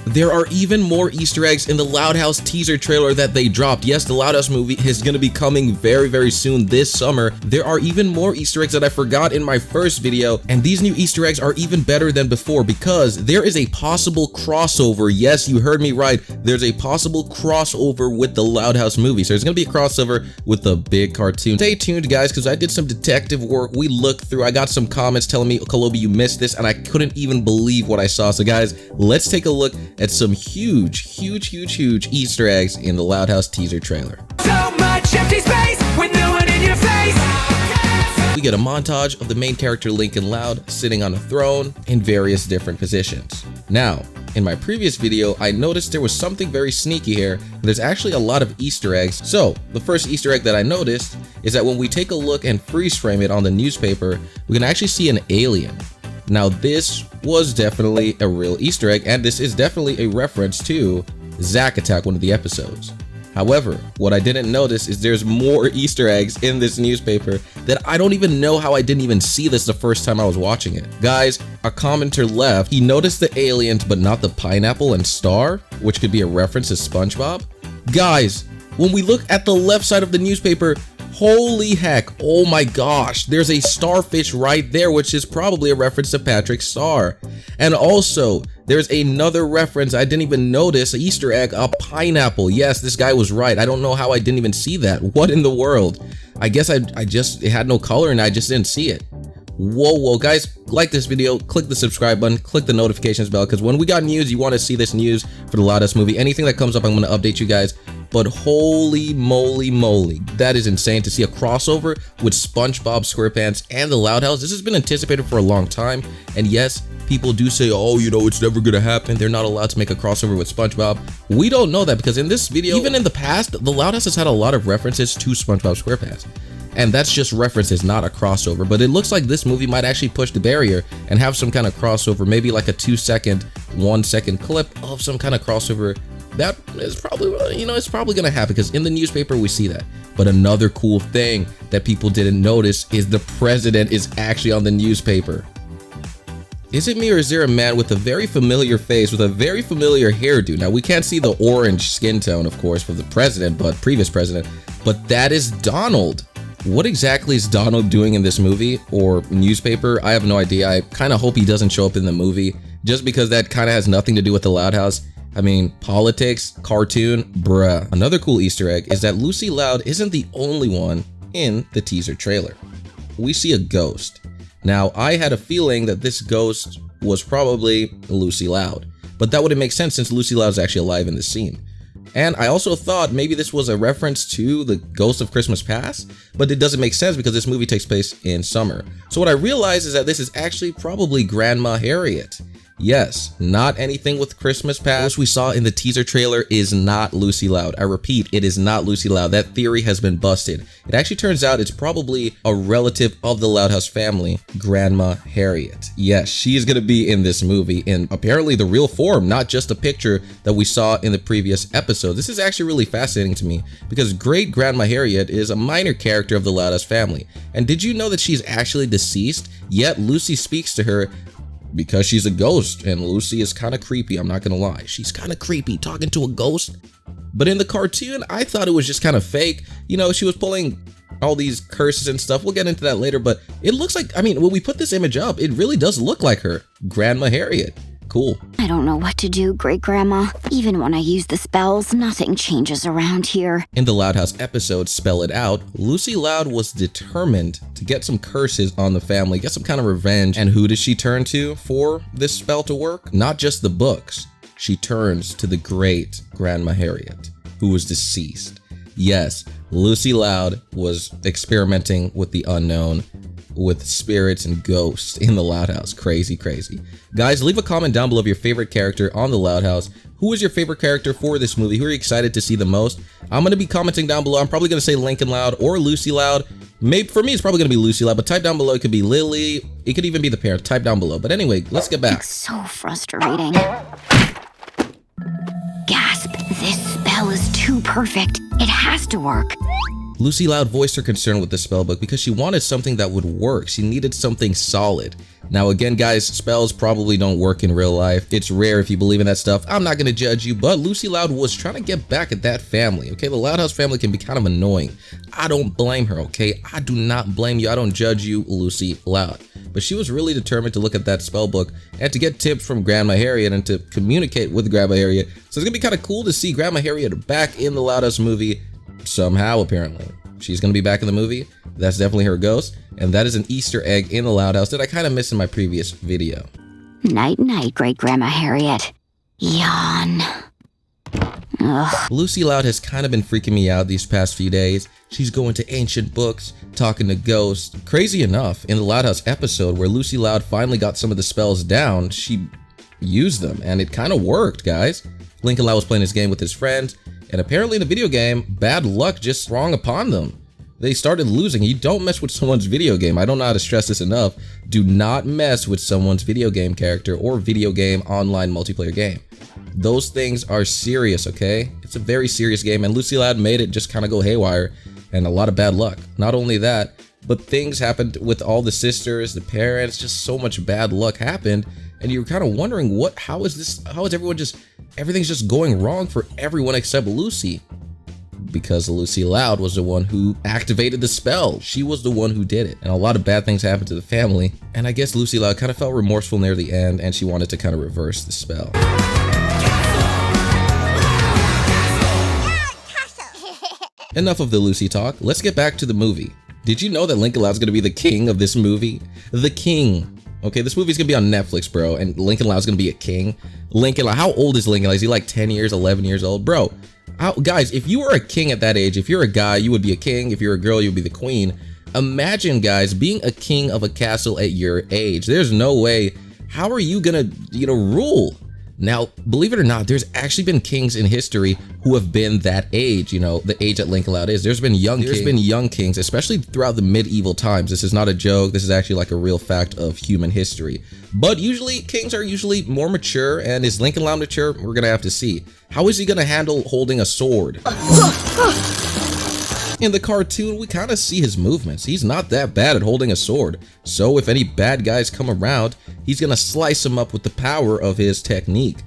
there are even more Easter eggs in the Loud House teaser trailer that they dropped. Yes, the Loud House movie is going to be coming very, very soon this summer. There are even more Easter eggs that I forgot in my first video, and these new Easter eggs are even better than before because there is a possible crossover. Yes, you heard me right. There's a possible crossover with the Loud House movie. So there's going to be a crossover with the big cartoon. Stay tuned, guys, because I did some detective work. We looked through. I got some comments telling me, Kolobi, you missed this, and I couldn't even believe what I saw. So guys, let's take a look at some huge Easter eggs in the Loud House teaser trailer. So much empty space with no one in your face. We get a montage of the main character Lincoln Loud sitting on a throne in various different positions. Now, in my previous video, I noticed there was something very sneaky here. There's actually a lot of Easter eggs. So the first Easter egg that I noticed is that when we take a look and freeze frame it on the newspaper, we can actually see an alien. Now this was definitely a real Easter egg, and this is definitely a reference to Zack Attack, one of the episodes. However, what I didn't notice is there's more Easter eggs in this newspaper that I don't even know how I didn't even see this the first time I was watching it. Guys, a commenter left, he noticed the aliens but not the pineapple and star, which could be a reference to SpongeBob. Guys, when we look at the left side of the newspaper, holy heck, oh my gosh, there's a starfish right there, which is probably a reference to Patrick Star. And also, there's another reference I didn't even notice, an Easter egg, a pineapple. Yes, this guy was right. I don't know how I didn't even see that. What in the world? I guess it had no color and I just didn't see it. Whoa, guys, like this video, click the subscribe button, click the notifications bell, because when we got news, you want to see this news for the Loud House movie. Anything that comes up, I'm going to update you guys. But holy moly, that is insane to see a crossover with SpongeBob SquarePants and the Loud House. This has been anticipated for a long time, and yes, people do say, oh, you know, it's never gonna happen. They're not allowed to make a crossover with SpongeBob. We don't know that because in this video, even in the past, the Loud House has had a lot of references to SpongeBob SquarePants. And that's just references, not a crossover. But it looks like this movie might actually push the barrier and have some kind of crossover, maybe like a 2-second, 1-second clip of some kind of crossover. That is probably, you know, it's probably gonna happen because in the newspaper we see that. But another cool thing that people didn't notice is the president is actually on the newspaper. Is it me or is there a man with a very familiar face with a very familiar hairdo? Now we can't see the orange skin tone, of course, for the president, but previous president, but that is Donald. What exactly is Donald doing in this movie or newspaper? I have no idea. I kind of hope he doesn't show up in the movie just because that kind of has nothing to do with the Loud House. I mean, politics, cartoon, bruh. Another cool Easter egg is that Lucy Loud isn't the only one in the teaser trailer. We see a ghost. Now, I had a feeling that this ghost was probably Lucy Loud, but that wouldn't make sense since Lucy Loud is actually alive in the scene. And I also thought maybe this was a reference to the Ghost of Christmas Past, but it doesn't make sense because this movie takes place in summer. So what I realized is that this is actually probably Grandma Harriet. Yes, not anything with Christmas Past we saw in the teaser trailer is not Lucy Loud. I repeat, it is not Lucy Loud. That theory has been busted. It actually turns out it's probably a relative of the Loud House family, Grandma Harriet. Yes, she is going to be in this movie in apparently the real form, not just a picture that we saw in the previous episode. This is actually really fascinating to me because Great Grandma Harriet is a minor character of the Loud House family. And did you know that she's actually deceased? Yet Lucy speaks to her because she's a ghost, and Lucy is kind of creepy, I'm not gonna lie. She's kind of creepy talking to a ghost. But in the cartoon, I thought it was just kind of fake. You know, she was pulling all these curses and stuff. We'll get into that later, but it looks like, I mean, when we put this image up, it really does look like her, Grandma Harriet. Cool. I don't know what to do, Great Grandma. Even when I use the spells, nothing changes around here. In the Loud House episode, Spell It Out, Lucy Loud was determined to get some curses on the family, get some kind of revenge. And who does she turn to for this spell to work? Not just the books. She turns to the great Grandma Harriet, who was deceased. Yes, Lucy Loud was experimenting with the unknown, with spirits and ghosts in the Loud House. Crazy. Guys, leave a comment down below of your favorite character on the Loud House. Who is your favorite character for this movie? Who are you excited to see the most? I'm going to be commenting down below. I'm probably going to say Lincoln Loud or Lucy Loud. Maybe for me, it's probably going to be Lucy Loud, but type down below. It could be Lily. It could even be the parent. Type down below. But anyway, let's get back. It's so frustrating. Gasp. This spell is too perfect. It has to work. Lucy Loud voiced her concern with the spellbook because she wanted something that would work. She needed something solid. Now again guys, spells probably don't work in real life. It's rare if you believe in that stuff. I'm not gonna judge you, but Lucy Loud was trying to get back at that family, okay? The Loud House family can be kind of annoying. I don't blame her, okay? I do not blame you. I don't judge you, Lucy Loud. But she was really determined to look at that spell book and to get tips from Grandma Harriet and to communicate with Grandma Harriet. So it's gonna be kind of cool to see Grandma Harriet back in the Loud House movie somehow, apparently. She's gonna be back in the movie. That's definitely her ghost. And that is an Easter egg in the Loud House that I kind of missed in my previous video. Night, night, Great Grandma Harriet. Yawn. Ugh. Lucy Loud has kind of been freaking me out these past few days. She's going to ancient books, talking to ghosts. Crazy enough, in the Loud House episode where Lucy Loud finally got some of the spells down, she used them and it kind of worked, guys. Lincoln Loud was playing his game with his friends, and apparently in the video game, bad luck just sprung upon them. They started losing. You don't mess with someone's video game. I don't know how to stress this enough. Do not mess with someone's video game character or video game online multiplayer game. Those things are serious, okay? It's a very serious game, and Lucy Loud made it just kind of go haywire, and a lot of bad luck. Not only that, but things happened with all the sisters, the parents, just so much bad luck happened, and you're kind of wondering how is everything's just going wrong for everyone except Lucy. Because Lucy Loud was the one who activated the spell. She was the one who did it. And a lot of bad things happened to the family. And I guess Lucy Loud kind of felt remorseful near the end and she wanted to kind of reverse the spell. Enough of the Lucy talk. Let's get back to the movie. Did you know that Lincoln Loud's gonna be the king of this movie? The king. Okay, this movie's gonna be on Netflix, bro, and Lincoln Loud's gonna be a king. Lincoln Loud, how old is Lincoln Loud? Is he like 10 years, 11 years old? Bro, guys, if you were a king at that age, if you're a guy, you would be a king. If you're a girl, you would be the queen. Imagine, guys, being a king of a castle at your age. There's no way. How are you gonna, rule? Now, believe it or not, there's actually been kings in history who have been that age, the age that Lincoln Loud is. There's been young kings, especially throughout the medieval times. This is not a joke. This is actually like a real fact of human history. But usually, kings are usually more mature, and is Lincoln Loud mature? We're gonna have to see. How is he gonna handle holding a sword? In the cartoon, we kind of see his movements. He's not that bad at holding a sword. So if any bad guys come around, he's gonna slice them up with the power of his technique.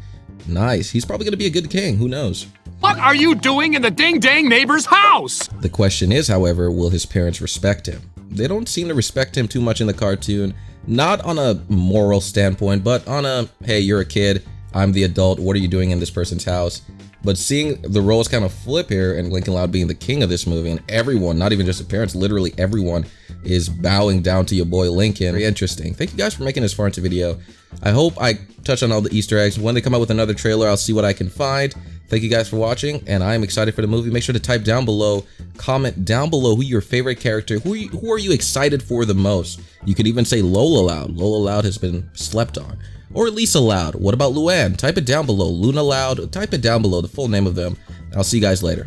Nice. He's probably gonna be a good king. Who knows? What are you doing in the ding-dang neighbor's house? The question is, however, will his parents respect him? They don't seem to respect him too much in the cartoon. Not on a moral standpoint, but on a, hey, you're a kid, I'm the adult, what are you doing in this person's house? But seeing the roles kind of flip here and Lincoln Loud being the king of this movie, and everyone, not even just the parents, literally everyone is bowing down to your boy Lincoln. Very interesting. Thank you guys for making this far into the video. I hope I touch on all the Easter eggs. When they come out with another trailer, I'll see what I can find. Thank you guys for watching, and I am excited for the movie. Make sure to type down below, comment down below who your favorite character, who are you excited for the most? You could even say Lola Loud. Lola Loud has been slept on. Or Lisa Loud. What about Luann? Type it down below. Luna Loud. Type it down below, the full name of them. I'll see you guys later.